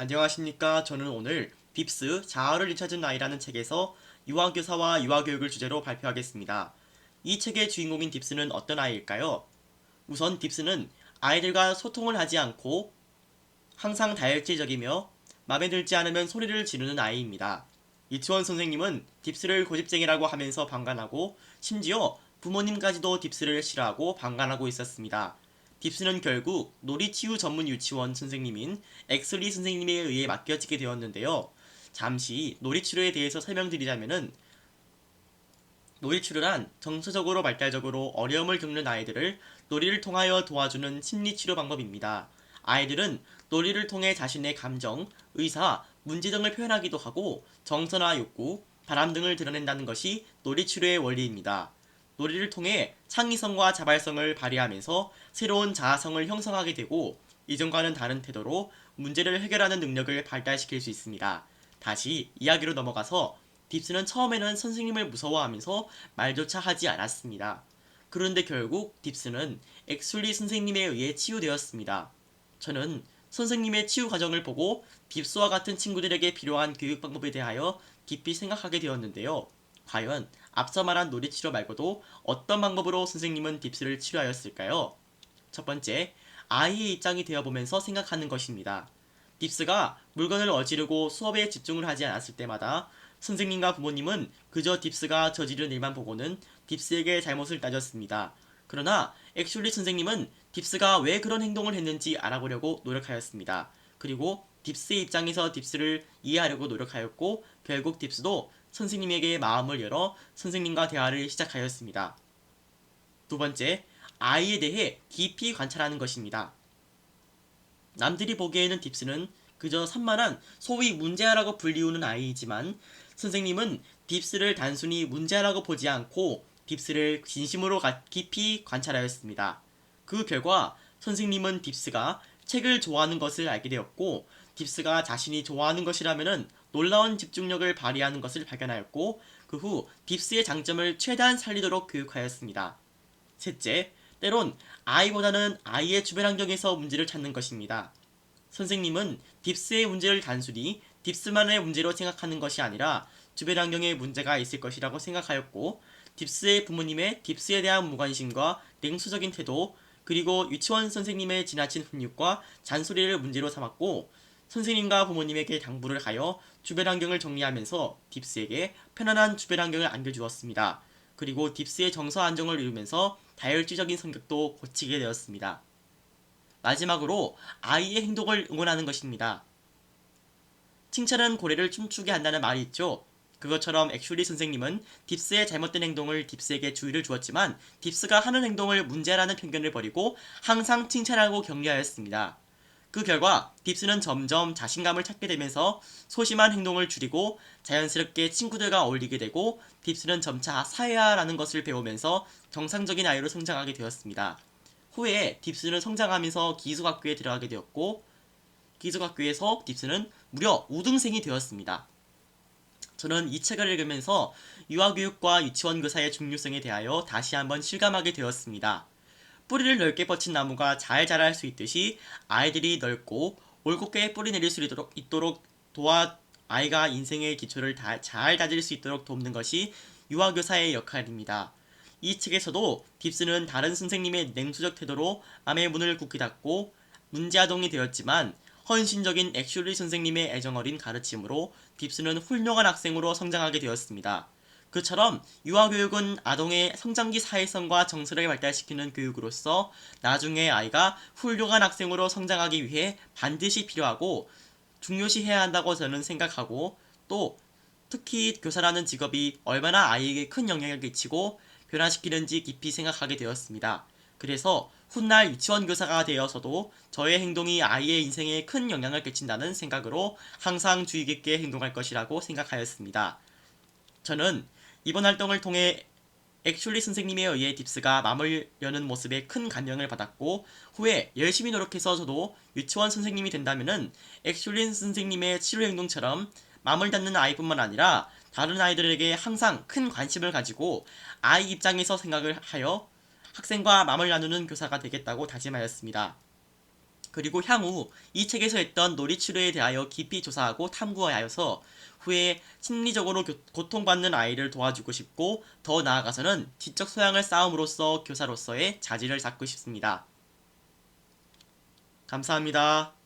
안녕하십니까. 저는 오늘 빕스 자아를 잊혀진 아이라는 책에서 유아교사와 유아교육을 주제로 발표하겠습니다. 이 책의 주인공인 딥스는 어떤 아이일까요? 우선 딥스는 아이들과 소통을 하지 않고 항상 다혈질적이며 마음에 들지 않으면 소리를 지르는 아이입니다. 이치원 선생님은 딥스를 고집쟁이라고 하면서 방관하고 심지어 부모님까지도 딥스를 싫어하고 방관하고 있었습니다. 딥스는 결국 놀이치유 전문 유치원 선생님인 엑슬리 선생님에 의해 맡겨지게 되었는데요. 잠시 놀이치료에 대해서 설명드리자면은 놀이치료란 정서적으로 발달적으로 어려움을 겪는 아이들을 놀이를 통하여 도와주는 심리치료 방법입니다. 아이들은 놀이를 통해 자신의 감정, 의사, 문제 등을 표현하기도 하고 정서나 욕구, 바람 등을 드러낸다는 것이 놀이치료의 원리입니다. 놀이를 통해 창의성과 자발성을 발휘하면서 새로운 자아성을 형성하게 되고 이전과는 다른 태도로 문제를 해결하는 능력을 발달시킬 수 있습니다. 다시 이야기로 넘어가서 딥스는 처음에는 선생님을 무서워하면서 말조차 하지 않았습니다. 그런데 결국 딥스는 엑슐리 선생님에 의해 치유되었습니다. 저는 선생님의 치유 과정을 보고 딥스와 같은 친구들에게 필요한 교육 방법에 대하여 깊이 생각하게 되었는데요. 과연 앞서 말한 놀이치료 말고도 어떤 방법으로 선생님은 딥스를 치료하였을까요? 첫 번째, 아이의 입장이 되어보면서 생각하는 것입니다. 딥스가 물건을 어지르고 수업에 집중을 하지 않았을 때마다 선생님과 부모님은 그저 딥스가 저지른 일만 보고는 딥스에게 잘못을 따졌습니다. 그러나 액슐리 선생님은 딥스가 왜 그런 행동을 했는지 알아보려고 노력하였습니다. 그리고 딥스의 입장에서 딥스를 이해하려고 노력하였고 결국 딥스도 선생님에게 마음을 열어 선생님과 대화를 시작하였습니다. 두 번째, 아이에 대해 깊이 관찰하는 것입니다. 남들이 보기에는 딥스는 그저 산만한 소위 문제아라고 불리우는 아이이지만 선생님은 딥스를 단순히 문제아라고 보지 않고 딥스를 진심으로 깊이 관찰하였습니다. 그 결과 선생님은 딥스가 책을 좋아하는 것을 알게 되었고 딥스가 자신이 좋아하는 것이라면 놀라운 집중력을 발휘하는 것을 발견하였고 그 후 딥스의 장점을 최대한 살리도록 교육하였습니다. 셋째, 때론 아이보다는 아이의 주변 환경에서 문제를 찾는 것입니다. 선생님은 딥스의 문제를 단순히 딥스만의 문제로 생각하는 것이 아니라 주변 환경에 문제가 있을 것이라고 생각하였고, 딥스의 부모님의 딥스에 대한 무관심과 냉소적인 태도, 그리고 유치원 선생님의 지나친 훈육과 잔소리를 문제로 삼았고, 선생님과 부모님에게 당부를 하여 주변 환경을 정리하면서 딥스에게 편안한 주변 환경을 안겨주었습니다. 그리고 딥스의 정서 안정을 이루면서 다혈질적인 성격도 고치게 되었습니다. 마지막으로 아이의 행동을 응원하는 것입니다. 칭찬은 고래를 춤추게 한다는 말이 있죠. 그것처럼 액슐리 선생님은 딥스의 잘못된 행동을 딥스에게 주의를 주었지만 딥스가 하는 행동을 문제라는 편견을 버리고 항상 칭찬하고 격려하였습니다. 그 결과 딥스는 점점 자신감을 찾게 되면서 소심한 행동을 줄이고 자연스럽게 친구들과 어울리게 되고 딥스는 점차 사회화라는 것을 배우면서 정상적인 아이로 성장하게 되었습니다. 후에 딥스는 성장하면서 기숙학교에 들어가게 되었고 기숙학교에서 딥스는 무려 우등생이 되었습니다. 저는 이 책을 읽으면서 유아교육과 유치원 교사의 중요성에 대하여 다시 한번 실감하게 되었습니다. 뿌리를 넓게 뻗친 나무가 잘 자랄 수 있듯이 아이들이 넓고 올곧게 뿌리 내릴 수 있도록 도와 아이가 인생의 기초를 잘 다질 수 있도록 돕는 것이 유아교사의 역할입니다. 이 책에서도 딥스는 다른 선생님의 냉소적 태도로 암의 문을 굳게 닫고 문제아동이 되었지만 헌신적인 액슐리 선생님의 애정어린 가르침으로 딥스는 훌륭한 학생으로 성장하게 되었습니다. 그처럼 유아교육은 아동의 성장기 사회성과 정서를 발달시키는 교육으로서 나중에 아이가 훌륭한 학생으로 성장하기 위해 반드시 필요하고 중요시해야 한다고 저는 생각하고 또 특히 교사라는 직업이 얼마나 아이에게 큰 영향을 끼치고 변화시키는지 깊이 생각하게 되었습니다. 그래서 훗날 유치원 교사가 되어서도 저의 행동이 아이의 인생에 큰 영향을 끼친다는 생각으로 항상 주의 깊게 행동할 것이라고 생각하였습니다. 저는 이번 활동을 통해 액슐리 선생님에 의해 딥스가 마음을 여는 모습에 큰 감명을 받았고 후에 열심히 노력해서 저도 유치원 선생님이 된다면은 액슐리 선생님의 치료 행동처럼 마음을 닫는 아이뿐만 아니라 다른 아이들에게 항상 큰 관심을 가지고 아이 입장에서 생각을 하여 학생과 마음을 나누는 교사가 되겠다고 다짐하였습니다. 그리고 향후 이 책에서 했던 놀이치료에 대하여 깊이 조사하고 탐구하여서 후에 심리적으로 고통받는 아이를 도와주고 싶고 더 나아가서는 지적 소양을 쌓음으로써 교사로서의 자질을 쌓고 싶습니다. 감사합니다.